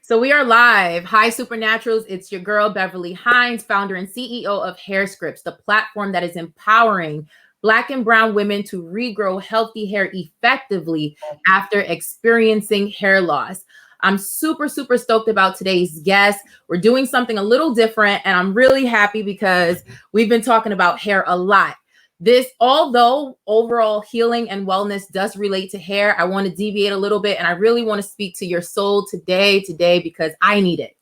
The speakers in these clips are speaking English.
So we are live. Hi, Supernaturals. It's your girl, Beverly Hines, founder and CEO of Hair Scripts, the platform that is empowering Black and Brown women to regrow healthy hair effectively after experiencing hair loss. I'm super stoked about today's guest. We're doing something a little different, and I'm really happy because we've been talking about hair a lot. This, although overall healing and wellness does relate to hair, I want to deviate a little bit, and I really want to speak to your soul today, because I need it.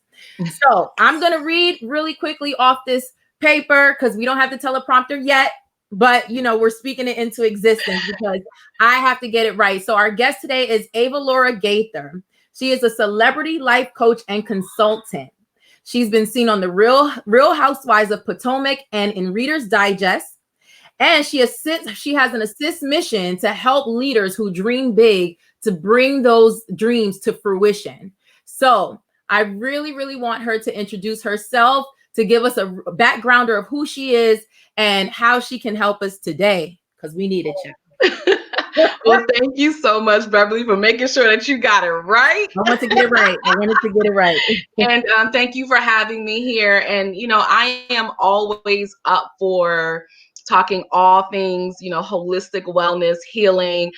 So I'm going to read really quickly off this paper because we don't have the teleprompter yet, but we're speaking it into existence because I have to get it right. So our guest today is Avalaura Gaither. She is a celebrity life coach and consultant. She's been seen on the Real Housewives of Potomac and in Reader's Digest. And she has an assist mission to help leaders who dream big to bring those dreams to fruition. So I really want her to introduce herself, to give us a backgrounder of who she is and how she can help us today, because we need it. Well, thank you so much, Beverly, for making sure that you got it right. I wanted to get it right. And thank you for having me here. And, I am always up for talking all things, holistic wellness, healing,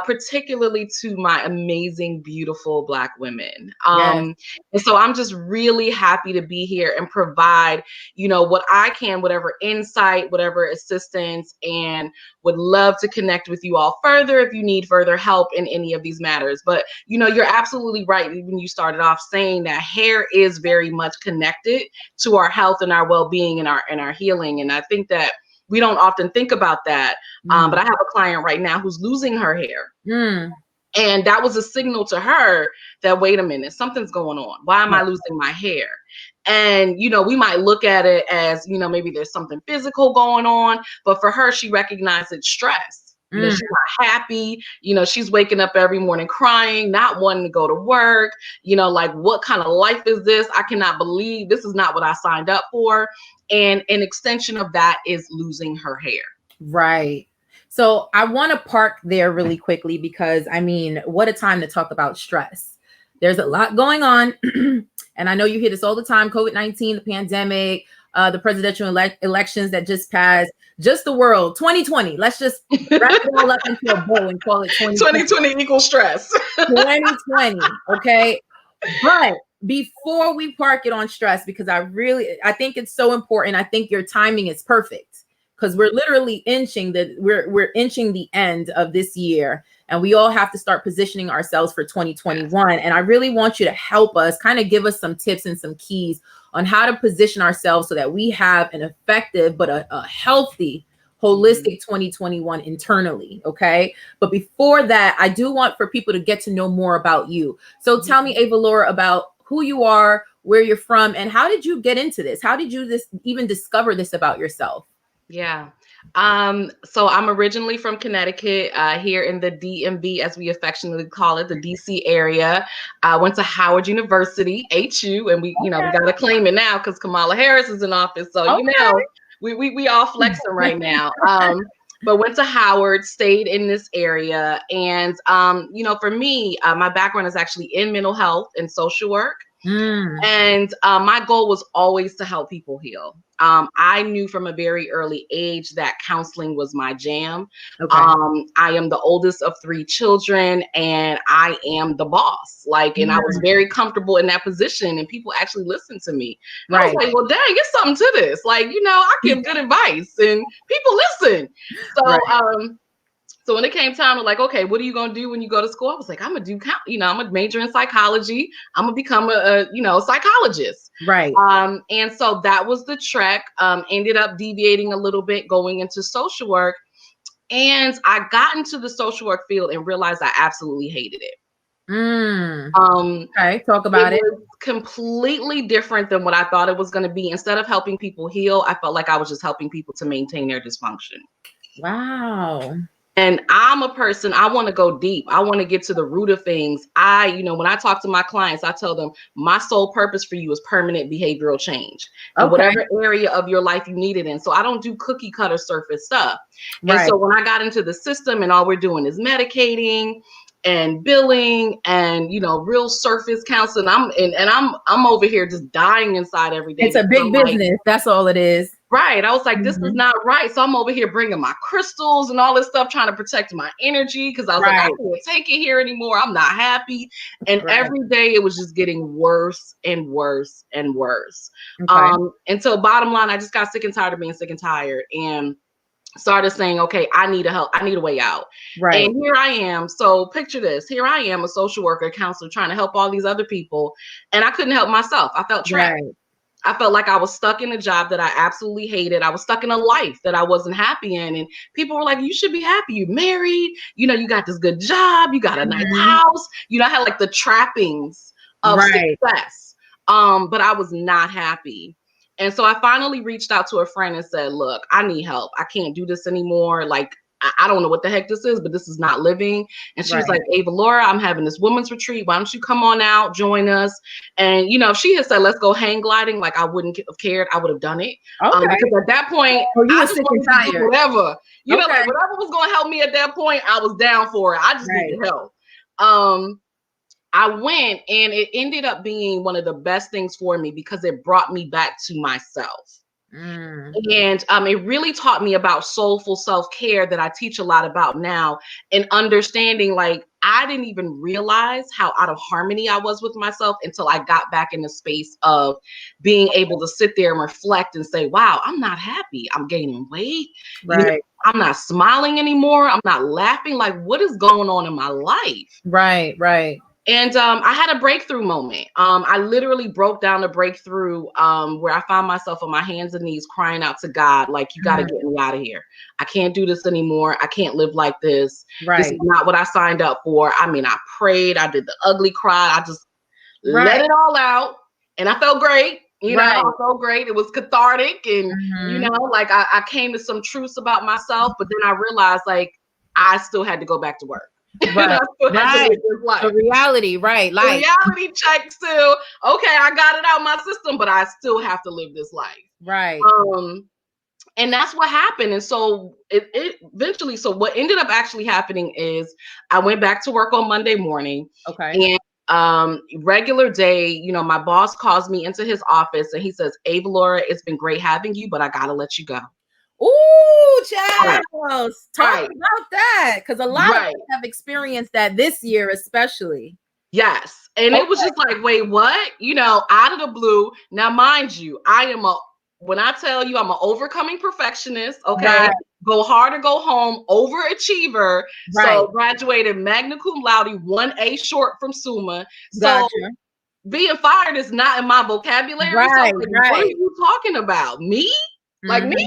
particularly to my amazing, beautiful Black women. Yes. And so I'm just really happy to be here and provide, what I can, whatever insight, whatever assistance, and would love to connect with you all further if you need further help in any of these matters. But, you're absolutely right when you started off saying that hair is very much connected to our health and our well-being and our healing. And I think that we don't often think about that. But I have a client right now who's losing her hair. And that was a signal to her that, wait a minute, something's going on. Why am I losing my hair? And, we might look at it as, maybe there's something physical going on. But for her, she recognized it's stress. She's not happy. She's waking up every morning crying, not wanting to go to work. Like, what kind of life is this? I cannot believe this is not what I signed up for. And an extension of that is losing her hair. Right. So I want to park there really quickly because, what a time to talk about stress. There's a lot going on. And I know you hear this all the time: COVID-19, the pandemic, the presidential elections that just passed, just the world, 2020. Let's just wrap it all up into a bow and call it 2020. 2020 equals stress. 2020. Okay. But before we park it on stress, because I think it's so important. I think your timing is perfect because we're literally inching the end of this year, and we all have to start positioning ourselves for 2021. And I really want you to help us, kind of give us some tips and some keys on how to position ourselves so that we have an effective but a healthy, holistic 2021 internally. Okay. But before that, I do want for people to get to know more about you. So tell me, Avalaura, about who you are, where you're from, and how did you get into this? How did you even discover this about yourself? Yeah. So I'm originally from Connecticut, here in the DMV, as we affectionately call it, the DC area. I went to Howard University, HU, and we got to claim it now because Kamala Harris is in office. So, we all flexing right now. But went to Howard, stayed in this area. And, for me, my background is actually in mental health and social work. And my goal was always to help people heal. I knew from a very early age that counseling was my jam. Okay. I am the oldest of 3 children, and I am the boss. And I was very comfortable in that position, and people actually listened to me. Right. I was like, well, dang, it's something to this. I give good advice, and people listen. So, So when it came time to okay, what are you going to do when you go to school? I was like, I'm going to do, I'm a major in psychology. I'm going to become a psychologist. Right. And so that was the trek. Ended up deviating a little bit, going into social work. And I got into the social work field and realized I absolutely hated it. Okay, talk about it. It was completely different than what I thought it was going to be. Instead of helping people heal, I felt like I was just helping people to maintain their dysfunction. Wow. And I'm a person, I want to go deep. I want to get to the root of things. When I talk to my clients, I tell them my sole purpose for you is permanent behavioral change. And whatever area of your life you need it in. So I don't do cookie cutter surface stuff. Right. And so when I got into the system and all we're doing is medicating and billing and, you know, real surface counseling. I'm over here just dying inside every day. It's a big business. That's all it is. Right. I was like, this is not right. So I'm over here bringing my crystals and all this stuff, trying to protect my energy, because I was like, I can't take it here anymore. I'm not happy. And every day it was just getting worse and worse and worse. And so bottom line, I just got sick and tired of being sick and tired, and started saying, okay, I need help. I need a way out. And here I am. So picture this. Here I am, a social worker, counselor, trying to help all these other people. And I couldn't help myself. I felt trapped. I felt like I was stuck in a job that I absolutely hated. I was stuck in a life that I wasn't happy in. And people were like, you should be happy. You're married. You know, you got this good job. You got a nice house. You know, I had like the trappings of success. But I was not happy. And so I finally reached out to a friend and said, look, I need help. I can't do this anymore. Like, I don't know what the heck this is, but this is not living. And she was like, Avalaura, I'm having this women's retreat. Why don't you come on out, join us? And, you know, if she had said, let's go hang gliding, like I wouldn't have cared. I would have done it. Because at that point, I just wanted to do whatever. You know, like whatever was going to help me at that point, I was down for it. I just needed help. I went, and it ended up being one of the best things for me because it brought me back to myself. And it really taught me about soulful self-care that I teach a lot about now, and understanding, like, I didn't even realize how out of harmony I was with myself until I got back in the space of being able to sit there and reflect and say, wow, I'm not happy. I'm gaining weight. You know, I'm not smiling anymore. I'm not laughing. Like, what is going on in my life? And I had a breakthrough moment. I literally broke down a breakthrough where I found myself on my hands and knees crying out to God, like, you got to get me out of here. I can't do this anymore. I can't live like this. This is not what I signed up for. I mean, I prayed. I did the ugly cry. I just let it all out. And I felt great. You know, I felt great. It was cathartic. And, you know, like I came to some truths about myself. But then I realized, like, I still had to go back to work. The reality, life. Reality check still. Okay, I got it out of my system, but I still have to live this life. And that's what happened. And so it eventually, so what ended up actually happening is I went back to work on Monday morning. And regular day, you know, my boss calls me into his office and he says, Avalaura, it's been great having you, but I gotta let you go. Ooh, Charles, talk about that, because a lot of us have experienced that this year, especially. Yes, and it was just like, wait, what? You know, out of the blue. Now, mind you, when I tell you I'm an overcoming perfectionist, okay, go hard or go home, overachiever. So graduated magna cum laude, 1A short from Summa. So being fired is not in my vocabulary. So like, what are you talking about? Me? Like me?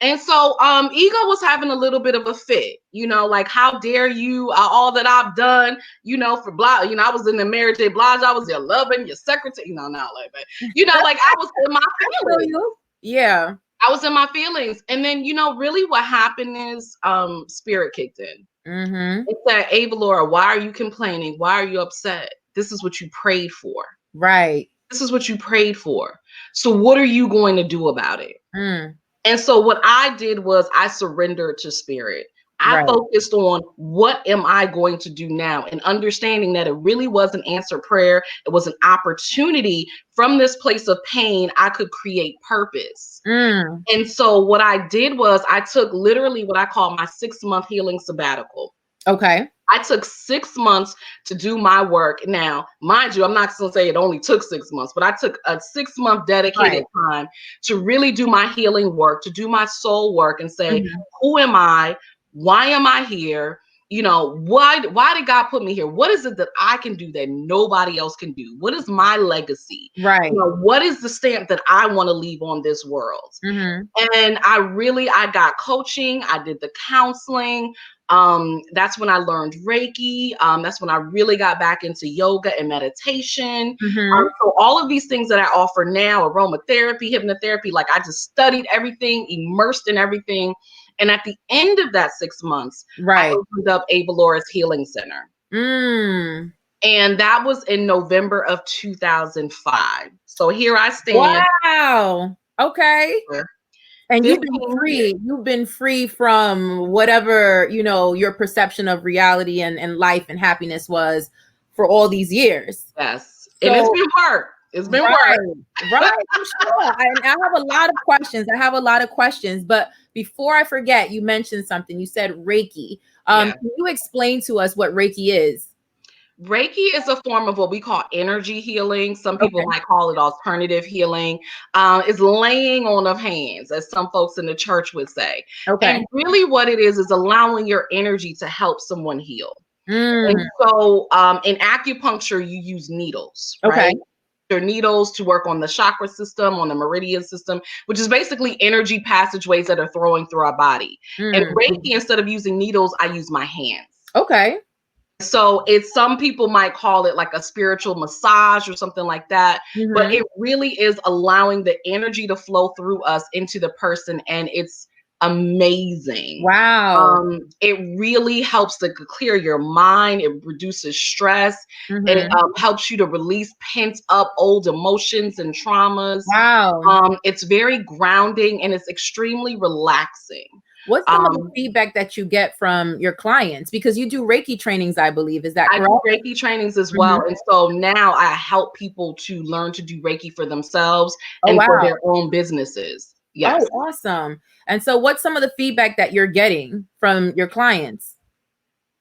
And so ego was having a little bit of a fit, you know, like, how dare you, all that I've done, you know, for blah, you know, I was in the Mary J. Blige, I was your loving, your secretary, no, not like that. You know, like, I was in my feelings. I was in my feelings. And then, you know, really what happened is spirit kicked in. It said, Avalaura, why are you complaining? Why are you upset? This is what you prayed for. This is what you prayed for. So what are you going to do about it? And so what I did was I surrendered to spirit. I focused on what am I going to do now, and understanding that it really was an answered prayer. It was an opportunity from this place of pain. I could create purpose. And so what I did was I took literally what I call my 6-month healing sabbatical. I took 6 months to do my work. Now, mind you, I'm not going to say it only took 6 months, but I took a 6-month dedicated time to really do my healing work, to do my soul work, and say, who am I? Why am I here? You know, why did God put me here? What is it that I can do that nobody else can do? What is my legacy? You know, what is the stamp that I want to leave on this world? And I got coaching. I did the counseling. That's when I learned Reiki. That's when I really got back into yoga and meditation. So all of these things that I offer now, aromatherapy, hypnotherapy, like, I just studied everything, immersed in everything. And at the end of that 6 months, I opened up Avalaura's Healing Center. And that was in November of 2005. So here I stand. Wow. Okay. And you've been 15 years. free. You've been free from whatever, you know, your perception of reality and life and happiness was for all these years. Yes. And it's So, been work. It's been work. right, right, I'm sure. And I have a lot of questions. I have a lot of questions. But before I forget, you mentioned something. You said Reiki. Yeah. Can you explain to us what Reiki is? Reiki is a form of what we call energy healing. Some people Okay. might call it alternative healing. It's laying on of hands, as some folks in the church would say. Okay. And really, what it is allowing your energy to help someone heal. And Mm, so, in acupuncture, you use needles, okay. right? Your needles to work on the chakra system, on the meridian system, which is basically energy passageways that are throwing through our body. And Mm, Reiki, instead of using needles, I use my hands. okay. So it's some people might call it like a spiritual massage or something like that, but Hmm. it really is allowing the energy to flow through us into the person, and it's amazing. Wow. It really helps to clear your mind. It reduces stress. It Hmm. helps you to release pent up old emotions and traumas. Wow. It's very grounding and it's extremely relaxing. What's some of the Um, feedback that you get from your clients? Because you do Reiki trainings, I believe. Is that I correct? do Reiki trainings as Mhm. well. And so now I help people to learn to do Reiki for themselves Oh, and for wow. their own businesses. Oh, Yes. awesome. And so what's some of the feedback that you're getting from your clients?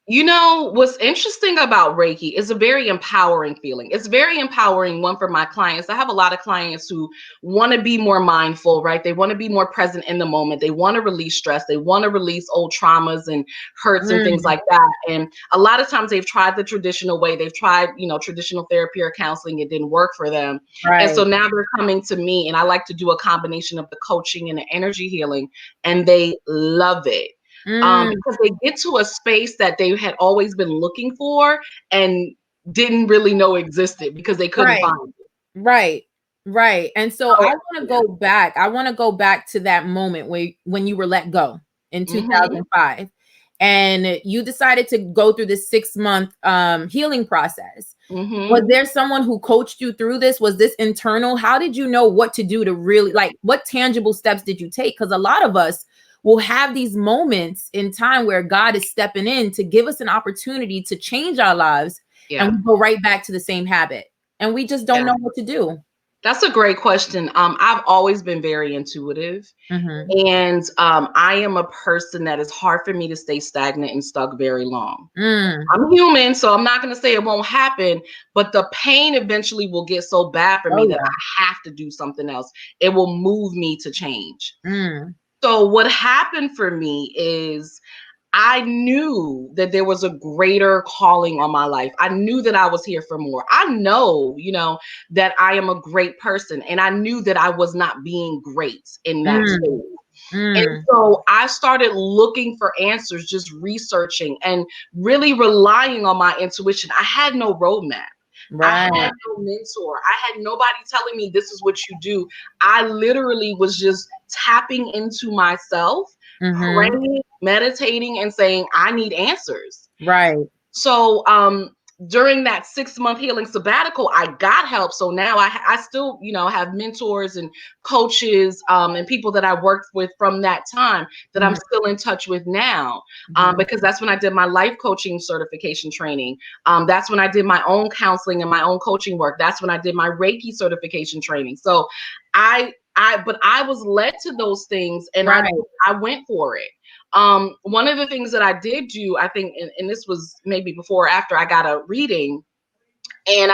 You know, what's interesting about Reiki is a very empowering feeling. It's very empowering, one, for my clients. I have a lot of clients who want to be more mindful, right? They want to be more present in the moment. They want to release stress. They want to release old traumas and hurts and things Mm, like that. And a lot of times they've tried the traditional way. They've tried, traditional therapy or counseling. It didn't work for them. And so right. now they're coming to me, and I like to do a combination of the coaching and the energy healing, and they love it, Mm, because they get to a space that they had always been looking for and didn't really know existed because they couldn't right. find it. Right. Right. And so I So, want to yeah. go back. I want to go back to that moment where when you were let go in Hmm. 2005 and you decided to go through this 6 month healing process. Was Hmm. there someone who coached you through this? Was this internal? How did you know what to do to really, like, what tangible steps did you take? Because a lot of us will have these moments in time where God is stepping in to give us an opportunity to change our lives, and Yeah. we go right back to the same habit and we just don't Yeah. know what to do. That's a great question. I've always been very intuitive. Mhm. And I am a person that is hard for me to stay stagnant and stuck very long. Mm. I'm human, so I'm not going to say it won't happen, but the pain eventually will get so bad for Oh, me that yeah. I have to do something else. It will move me to change. Mm. So what happened for me is I knew that there was a greater calling on my life. I knew that I was here for more. I know, that I am a great person, and I knew that I was not being great in that Mm. space. And Mm. so I started looking for answers, just researching and really relying on my intuition. I had no roadmap. I Right. had no mentor. I had nobody telling me this is what you do. I literally was just tapping into myself, Mhm. praying, meditating, and saying, I need answers. Right. So during that 6 month healing sabbatical, I got help. So now I still, have mentors and coaches, and people that I worked with from that time that I'm Mhm. still in touch with now, Mhm. because that's when I did my life coaching certification training. That's when I did my own counseling and my own coaching work. That's when I did my Reiki certification training. So but I was led to those things, and I Right. I went for it. One of the things that I did do, I think, and this was maybe before or after I got a reading, and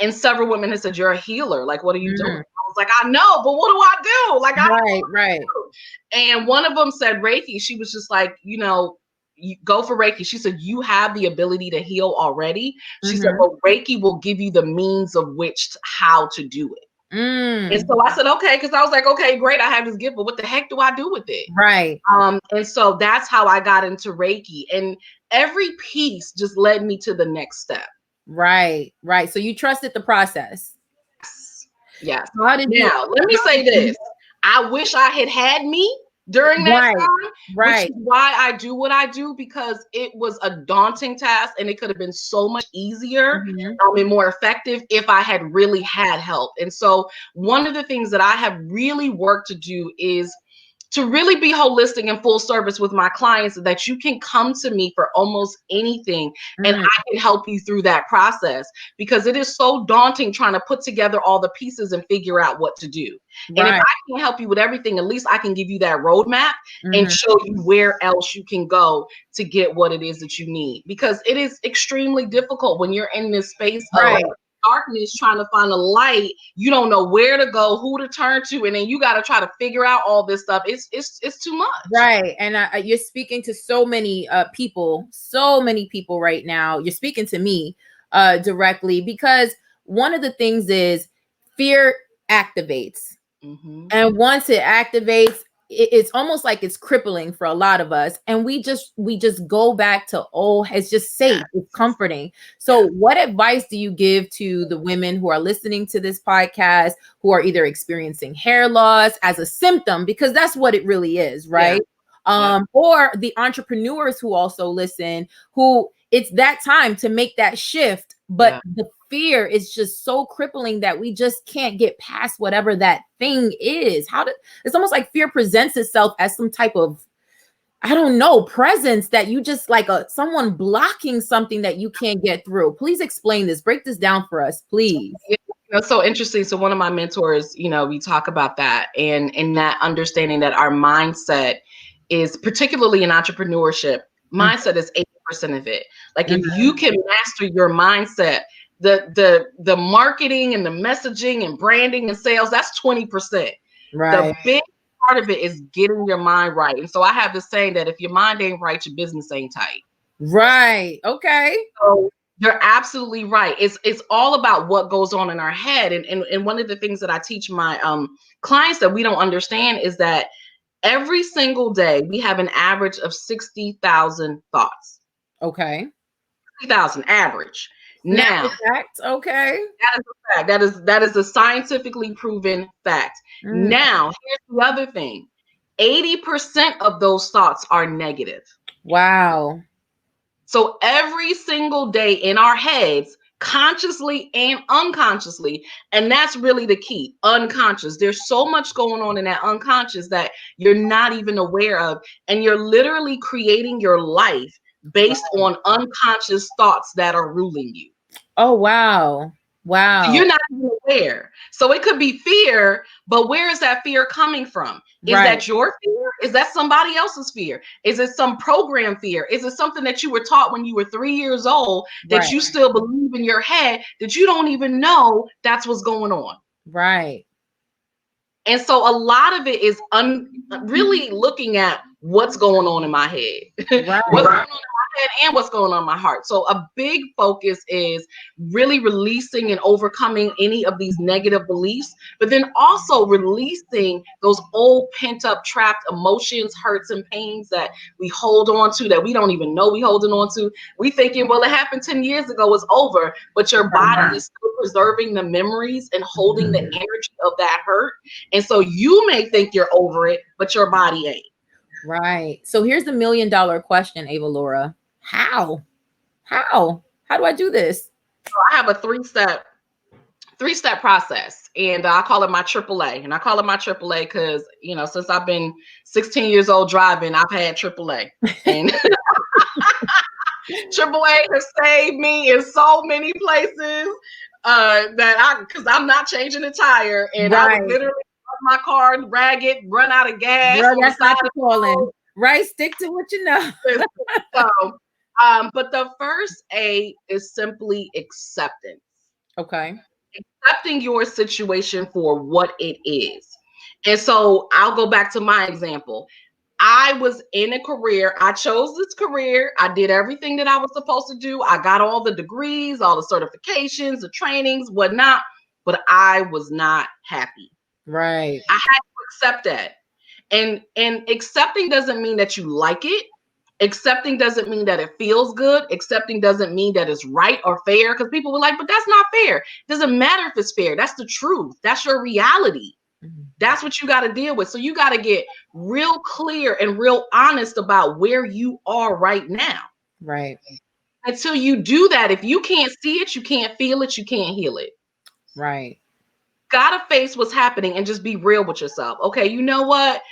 and several women had said, "You're a healer. Like, what are you doing?" Mm. I was like, "I know, but what do I do? Like, I don't Right. Right. know." And one of them said Reiki. She was just like, you go for Reiki. She said, you have the ability to heal already. She said, Mhm. but Reiki will give you the means of which how to do it. And Mm. so I said, okay, because I was like, okay, great, I have this gift, but what the heck do I do with it? Right. And so that's how I got into Reiki. And every piece just led me to the next step. Right. Right. So you trusted the process. Yes. Yes. So how did you Now, let me say Mhm. this. I wish I had had me during that Right. time, which Right. is why I do what I do, because it was a daunting task and it could have been so much easier, Mhm. and more effective if I had really had help. And so, one of the things that I have really worked to do is to really be holistic and full service with my clients, that you can come to me for almost anything and Mm, I can help you through that process, because it is so daunting trying to put together all the pieces and figure out what to do. And if right. I can help you with everything, at least I can give you that roadmap and Mhm. show you where else you can go to get what it is that you need, because it is extremely difficult when you're in this space of Right. darkness trying to find a light. You don't know where to go, who to turn to, and then you got to try to figure out all this stuff. It's too much. Right. And you're speaking to so many people right now. You're speaking to me directly, because one of the things is fear activates. Mm-hmm. And once it activates, it's almost like it's crippling for a lot of us. And we just go back to, oh, it's just safe, it's comforting. So Yeah. what advice do you give to the women who are listening to this podcast, who are either experiencing hair loss as a symptom, because that's what it really is, Yeah. right? Yeah. Or the entrepreneurs who also listen, who it's that time to make that shift, but Yeah. the fear is just so crippling that we just can't get past whatever that thing is. It's almost like fear presents itself as some type of, I don't know, presence that you just like someone blocking something that you can't get through. Please explain this. Break this down for us, please. Yeah, that's so interesting. So one of my mentors, we talk about that, and in that understanding that our mindset is, particularly in entrepreneurship, Mhm, mindset is 80% of it. Like if mhm. you can master your mindset, the marketing and the messaging and branding and sales, that's 20%. Right. The big part of it is getting your mind right. And so I have this saying that if your mind ain't right, your business ain't tight. Right. Okay. So you're absolutely right. It's all about what goes on in our head. And one of the things that I teach my clients that we don't understand is that every single day we have an average of 60,000 thoughts. Okay. 60,000 average. Snap Now, effect. Okay. that is a fact. That is a scientifically proven fact. Mm, Now, here's the other thing. 80% of those thoughts are negative. wow. So every single day in our heads, consciously and unconsciously, and that's really the key, unconscious. There's so much going on in that unconscious that you're not even aware of. And you're literally creating your life based on unconscious thoughts that are ruling you. Oh, wow. Wow. You're not even aware. So it could be fear, but where is that fear coming from? Is Right. that your fear? Is that somebody else's fear? Is it some program fear? Is it something that you were taught when you were 3 years old that Right. you still believe in your head that you don't even know that's what's going on? Right. And so a lot of it is really looking at what's going on in my head, what's Right. going on in my head and what's going on in my heart. So a big focus is really releasing and overcoming any of these negative beliefs, but then also releasing those old pent up, trapped emotions, hurts, and pains that we hold on to that we don't even know we holding on to. We thinking, well, it happened 10 years ago, it's over, but your body is still preserving the memories and holding the energy of that hurt. And so you may think you're over it, but your body ain't. Right. So here's the $1,000,000 question, Avalaura. How? How? How do I do this? So I have a three step process, and I call it my AAA. And I call it my AAA because since I've been 16 years old driving, I've had AAA, and AAA has saved me in so many places because I'm not changing the tire, and I would Right. literally run my car ragged, run out of gas Girl, on the that's side not of your the calling. road. Right? Stick to what you know. So, but the first A is simply acceptance. Okay. Accepting your situation for what it is. And so I'll go back to my example. I was in a career. I chose this career. I did everything that I was supposed to do. I got all the degrees, all the certifications, the trainings, whatnot, but I was not happy. Right. I had to accept that. And accepting doesn't mean that you like it. Accepting doesn't mean that it feels good. Accepting doesn't mean that it's right or fair, because people were like, but that's not fair. It doesn't matter if it's fair. That's the truth. That's your reality. Mhm. That's what you got to deal with. So you got to get real clear and real honest about where you are right now. Right. Until you do that, if you can't see it, you can't feel it, you can't heal it. Right. Gotta face what's happening and just be real with yourself. Okay, you know what?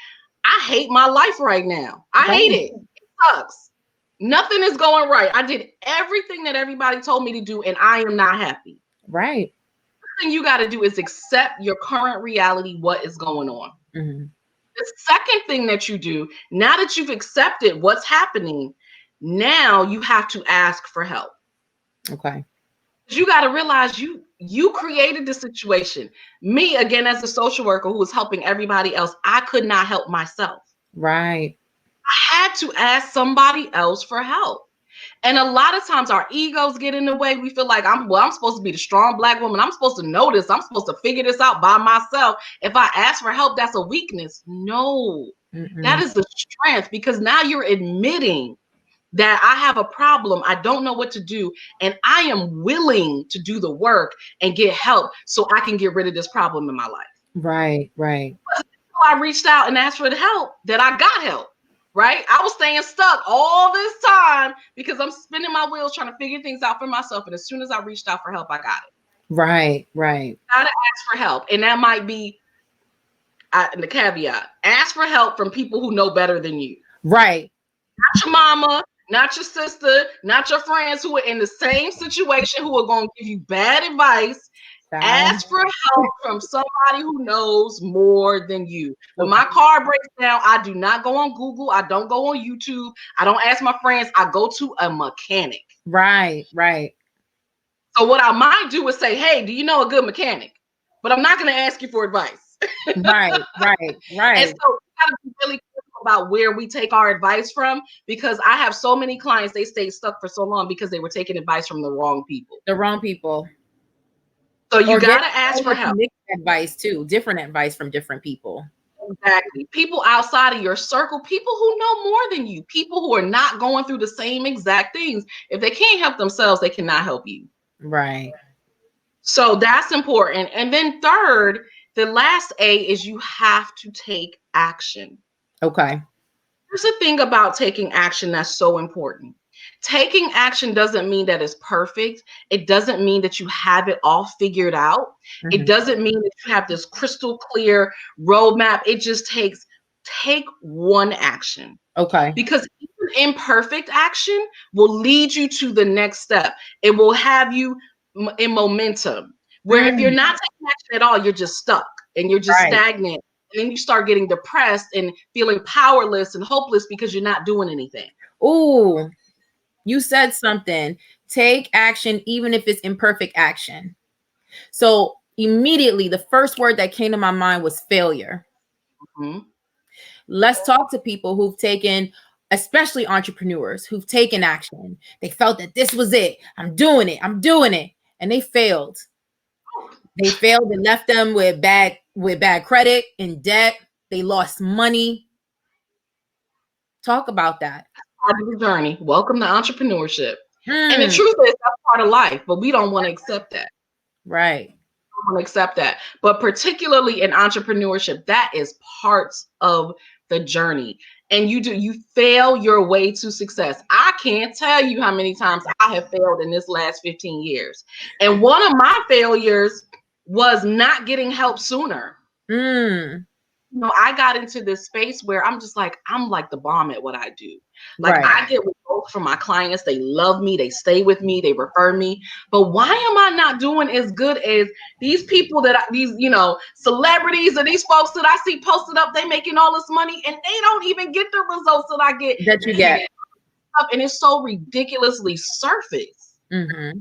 I hate my life right now. I hate Right. it. It sucks. Nothing is going right. I did everything that everybody told me to do, and I am not happy. Right. The thing you got to do is accept your current reality, what is going on. Mm-hmm. The second thing that you do, now that you've accepted what's happening, now you have to ask for help. Okay. You got to realize you created the situation. Me, again, as a social worker who was helping everybody else, I could not help myself. Right. I had to ask somebody else for help. And a lot of times our egos get in the way. We feel like I'm supposed to be the strong Black woman. I'm supposed to know this. I'm supposed to figure this out by myself. If I ask for help, that's a weakness. No, that Mm-mm. is the strength, because now you're admitting that I have a problem. I don't know what to do. And I am willing to do the work and get help so I can get rid of this problem in my life. Right. Right. I reached out and asked for the help that I got help. Right? I was staying stuck all this time because I'm spinning my wheels trying to figure things out for myself. And as soon as I reached out for help, I got it. Right. Right. Gotta ask for help. And that might be the caveat. Ask for help from people who know better than you. Right. Not your mama, not your sister, not your friends who are in the same situation, who are going to give you bad advice. Sound. Ask for help from somebody who knows more than you. When Okay. my car breaks down, I do not go on Google. I don't go on YouTube. I don't ask my friends. I go to a mechanic. Right. Right. So what I might do is say, hey, do you know a good mechanic? But I'm not going to ask you for advice. Right. Right. And Right. so we got to be really careful about where we take our advice from, because I have so many clients, they stayed stuck for so long because they were taking advice from the wrong people. The wrong people. So you Or got get to ask for help. mixed advice too. Different advice from different people. Exactly. People outside of your circle, people who know more than you, people who are not going through the same exact things. If they can't help themselves, they cannot help you. Right. So that's important. And then third, the last A is you have to take action. Okay. Here's the thing about taking action that's so important. Taking action doesn't mean that it's perfect. It doesn't mean that you have it all figured out. It Mm-hmm. doesn't mean that you have this crystal clear roadmap. It just take one action. Okay. Because even imperfect action will lead you to the next step. It will have you in momentum. Where if you're Mm. not taking action at all, you're just stuck and you're just Right. stagnant. And then you start getting depressed and feeling powerless and hopeless because you're not doing anything. Ooh, you said something. Take action, even if it's imperfect action. So immediately, the first word that came to my mind was failure. Mm-hmm. Let's talk to people who've taken, especially entrepreneurs who've taken action. They felt that this was it. I'm doing it. I'm doing it. And they failed. They failed and left them with bad credit, in debt. They lost money. Talk about that. Part of the journey. Welcome to entrepreneurship. And the Hmm. truth is that's part of life, but we don't want to accept that. Right. We don't accept that. But particularly in entrepreneurship, that is parts of the journey. And you fail your way to success. I can't tell you how many times I have failed in this last 15 years. And one of my failures was not getting help sooner. Mm. I got into this space where I'm like the bomb at what I do. Like Right. I get results from my clients. They love me. They stay with me. They refer me. But why am I not doing as good as these people these celebrities or these folks that I see posted up? They making all this money and they don't even get the results that I get. That you get. And it's so ridiculously surface. Mm-hmm.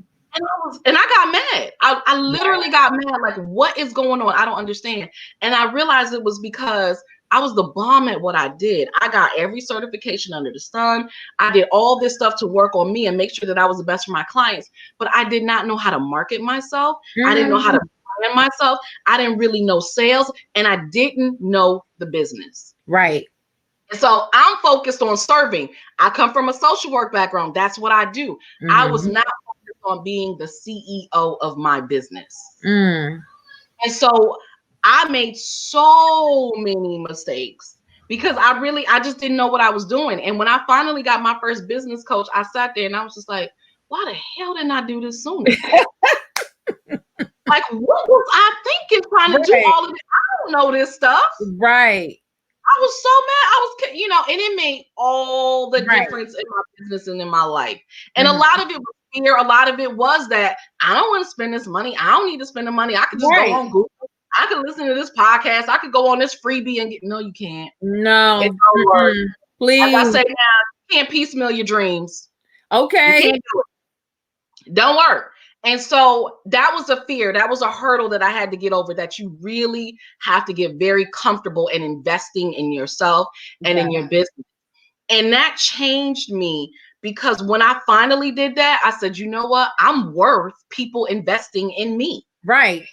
And I got mad. I literally got mad. Like, what is going on? I don't understand. And I realized it was because I was the bomb at what I did. I got every certification under the sun. I did all this stuff to work on me and make sure that I was the best for my clients. But I did not know how to market myself. I didn't know how to brand myself. I didn't really know sales. And I didn't know the business. Right. And so I'm focused on serving. I come from a social work background. That's what I do. Mm-hmm. I was not focused on being the CEO of my business. Mm. And so I made so many mistakes because I just didn't know what I was doing. And when I finally got my first business coach, I sat there and I was just like, why the hell didn't I do this sooner? Like, what was I thinking trying to do all of this? I don't know this stuff. Right. I was so mad. I was, and it made all the Right. difference in my business and in my life. And a Mhm. lot of it was fear. A lot of it was that I don't want to spend this money. I don't need to spend the money. I could just go Right. on Google. I could listen to this podcast. I could go on this freebie and get. No, you can't. It No. don't work. Mm-mm. As I Please. say now, you can't piecemeal your dreams. You Okay. can't do it. Don't work. And so that was a fear. That was a hurdle that I had to get over, that you really have to get very comfortable in investing in yourself and Yeah. in your business. And that changed me, because when I finally did that, I said, you know what? I'm worth people investing in me. Right.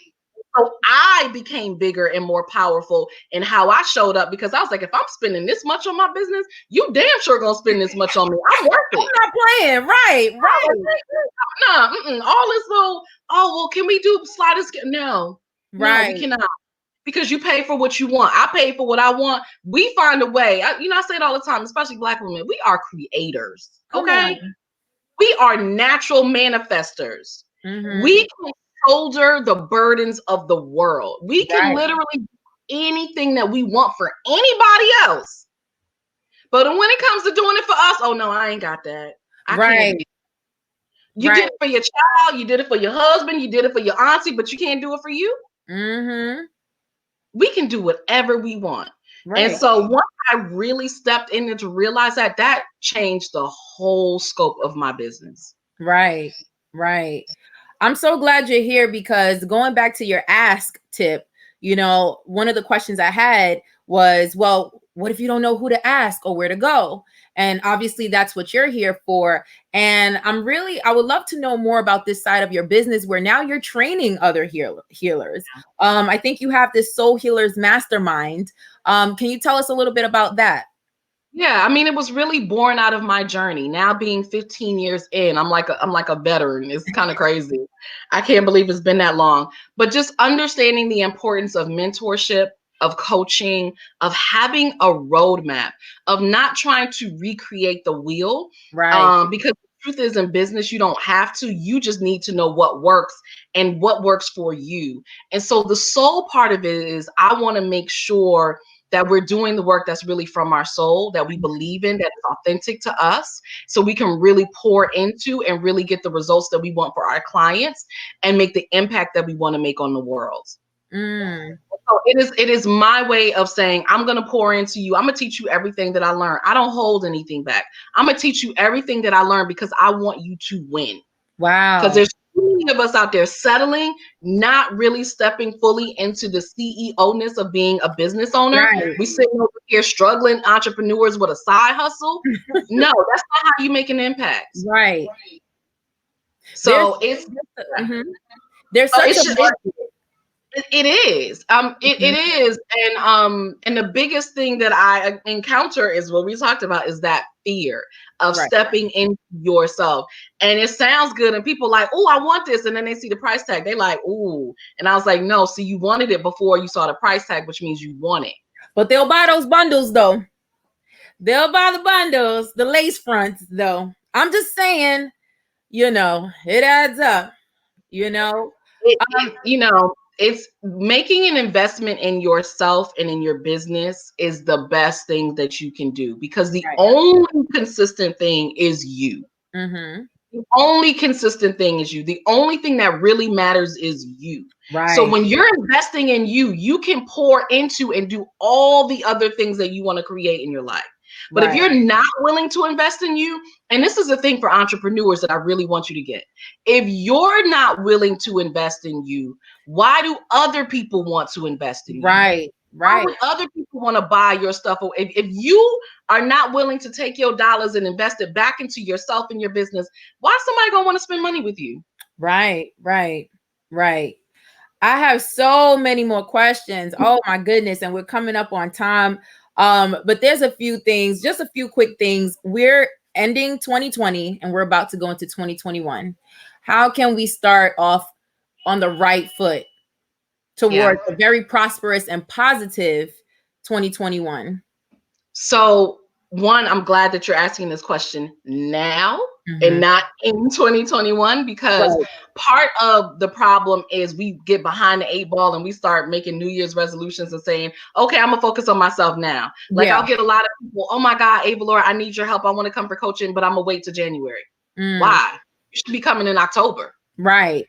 So I became bigger and more powerful in how I showed up, because I was like, if I'm spending this much on my business, you damn sure gonna spend this much on me. I'm worth I'm it. not playing. Right. Right. Nah, all this little, oh, well, can we do slide this? No, we Right. cannot, because you pay for what you want. I pay for what I want. We find a way. I say it all the time, especially Black women. We are creators, Come okay? on. We are natural manifestors. Mm-hmm. We can shoulder the burdens of the world. We can Right. literally do anything that we want for anybody else. But when it comes to doing it for us, oh no, I ain't got that. I can't do Right. it. You Right. did it for your child, you did it for your husband, you did it for your auntie, but you can't do it for you. Mm-hmm. We can do whatever we want. And Right. so once I really stepped in and to realize that changed the whole scope of my business. Right. Right. I'm so glad you're here, because going back to your ask tip, one of the questions I had was, well, what if you don't know who to ask or where to go? And obviously that's what you're here for. And I would love to know more about this side of your business, where now you're training other healers. I think you have this Soul Healers Mastermind. Can you tell us a little bit about that? Yeah, I mean, it was really born out of my journey. Now being 15 years in, I'm like a veteran. It's kind of crazy. I can't believe it's been that long. But just understanding the importance of mentorship, of coaching, of having a roadmap, of not trying to recreate the wheel. Right. Because the truth is, in business, you don't have to. You just need to know what works and what works for you. And so the soul part of it is, I want to make sure that we're doing the work that's really from our soul, that we believe in, that is authentic to us, so we can really pour into and really get the results that we want for our clients and make the impact that we want to make on the world. Mm. So it is my way of saying, I'm going to pour into you. I'm going to teach you everything that I learned. I don't hold anything back. I'm going to teach you everything that I learned, because I want you to win. Because Wow. there's too many of us out there settling, not really stepping fully into the CEO-ness of being a business owner. Right. We sitting over here struggling entrepreneurs with a side hustle. No, that's not how you make an impact. Right. There's So it's mhm. There's such it's a just market. it is. It Mhm. is. And the biggest thing that I encounter is what we talked about, is that fear of Right. stepping into yourself. And it sounds good, and people like, oh, I want this, and then they see the price tag, they like, ooh. And I was like, no, see, you wanted it before you saw the price tag, which means you want it. But they'll buy those bundles though. They'll buy the bundles, the lace fronts though. I'm just saying, it adds up, you know. Um, It's making an investment in yourself and in your business is the best thing that you can do, because the right. only consistent thing is you. Mm-hmm. The only consistent thing is you. The only thing that really matters is you. So Right. when you're investing in you, you can pour into and do all the other things that you want to create in your life. But if Right. you're not willing to invest in you, and this is the thing for entrepreneurs that I really want you to get. If you're not willing to invest in you, why do other people want to invest in you? Right. Why Right. would other people want to buy your stuff? If you are not willing to take your dollars and invest it back into yourself and your business, why is somebody going to want to spend money with you? Right. Right. Right. I have so many more questions. Oh my goodness. And we're coming up on time. But there's a few things, just a few quick things. We're ending 2020 and we're about to go into 2021. How can we start off on the right foot Yeah. towards a very prosperous and positive 2021? So one, I'm glad that you're asking this question now and Mhm. not in 2021, because Right. part of the problem is we get behind the eight ball and we start making New Year's resolutions and saying, okay, I'm gonna focus on myself now. Like, Yeah. I'll get a lot of people, oh my God, Avalaura, I need your help. I want to come for coaching, but I'm gonna wait till January. Mm. Why? You should be coming in October. Right.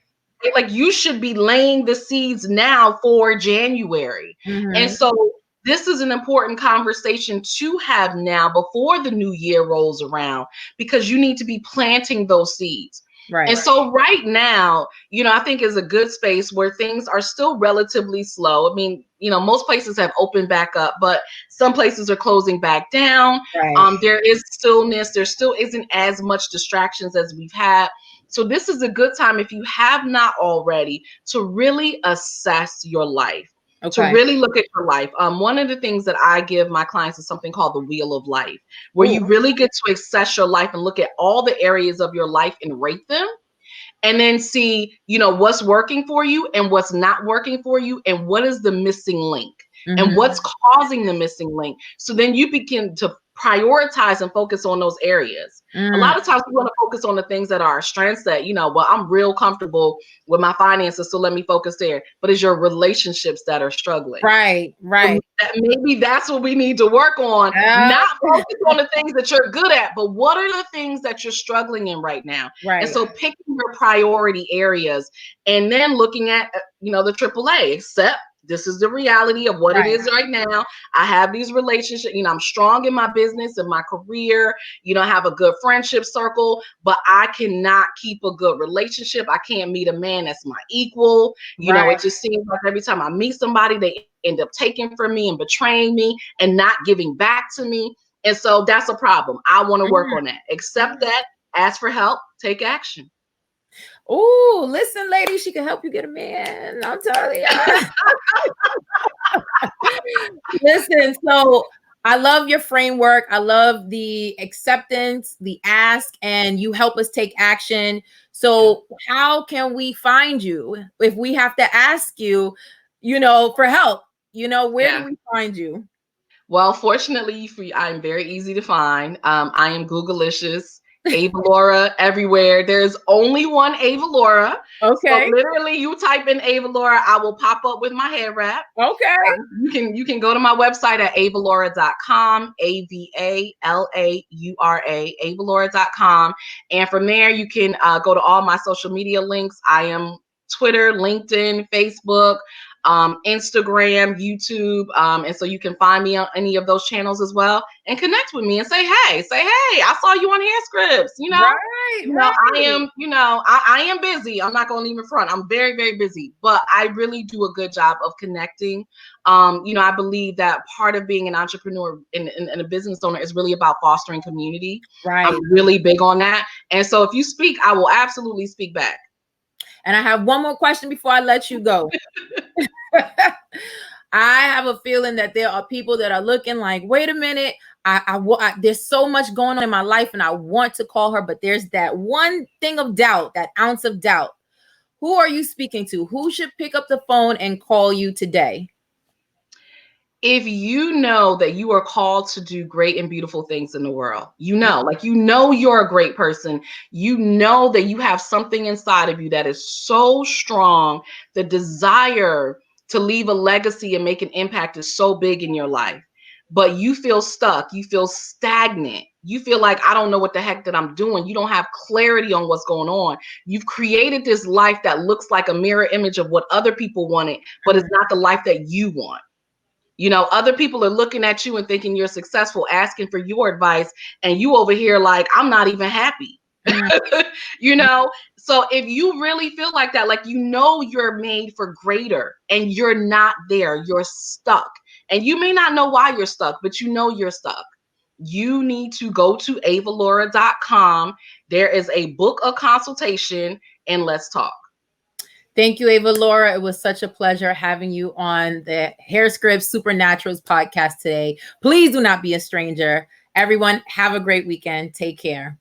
Like, you should be laying the seeds now for January. And Mhm. so this is an important conversation to have now before the new year rolls around, because you need to be planting those seeds. And Right. so right now, I think is a good space where things are still relatively slow. I mean, most places have opened back up, but some places are closing back down. Right. There is stillness. There still isn't as much distractions as we've had. So this is a good time, if you have not already, to really assess your life, to Okay. really look at your life. One of the things that I give my clients is something called the Wheel of Life, where Ooh. you really get to assess your life and look at all the areas of your life and rate them, and then see, what's working for you and what's not working for you, and what is the missing link and Mhm. what's causing the missing link. So then you begin to prioritize and focus on those areas. A Mm. lot of times we want to focus on the things that are our strengths, that, well, I'm real comfortable with my finances, so let me focus there. But it's your relationships that are struggling. Right. Right. Maybe that's what we need to work on. Yeah. Not focus on the things that you're good at, but what are the things that you're struggling in right now? And Right. so picking your priority areas, and then looking at, the AAA, except this is the reality of what it Right. is right now. I have these relationships, I'm strong in my business and my career, I have a good friendship circle, but I cannot keep a good relationship. I can't meet a man that's my equal. It Right. just seems like every time I meet somebody, they end up taking from me and betraying me and not giving back to me. And so that's a problem. I want to work Mm. on that. Accept that, ask for help, take action. Ooh, listen, lady, she can help you get a man. I'm telling you. Listen, so I love your framework. I love the acceptance, the ask, and you help us take action. So, how can we find you if we have to ask you, for help? Where do Yeah. we find you? Well, fortunately for you, I'm very easy to find. I am Googleicious, Avalaura everywhere. There's only one Avalaura. So Okay. literally, you type in Avalaura, I will pop up with my hair wrap. Okay. You can go to my website at avalaura.com, Avalaura, avalaura.com. And from there, you can go to all my social media links. I am Twitter, LinkedIn, Facebook, Instagram, YouTube. And so you can find me on any of those channels as well, and connect with me and say, hey, I saw you on Hair Scripts, Right. I Right. am, I am busy. I'm not going to leave in front. I'm very, very busy, but I really do a good job of connecting. I believe that part of being an entrepreneur and a business owner is really about fostering community. I'm Right. really big on that. And so if you speak, I will absolutely speak back. And I have one more question before I let you go. I have a feeling that there are people that are looking like, wait a minute, there's so much going on in my life and I want to call her, but there's that one thing of doubt, that ounce of doubt. Who are you speaking to? Who should pick up the phone and call you today? If you know that you are called to do great and beautiful things in the world, you're a great person, that you have something inside of you that is so strong, the desire to leave a legacy and make an impact is so big in your life, but you feel stuck, you feel stagnant, you feel like, I don't know what the heck that I'm doing, you don't have clarity on what's going on. You've created this life that looks like a mirror image of what other people wanted, but it's not the life that you want. Other people are looking at you and thinking you're successful, asking for your advice, and you over here like, I'm not even happy. Mm, you know so if you really feel like that, like, you're made for greater and you're not there, you're stuck, and you may not know why you're stuck, but you're stuck, you need to go to avalaura.com. There is a book a consultation, and let's talk. Thank you, Avalaura. It was such a pleasure having you on the Hair Scripts Supernaturals podcast today. Please do not be a stranger. Everyone, have a great weekend. Take care.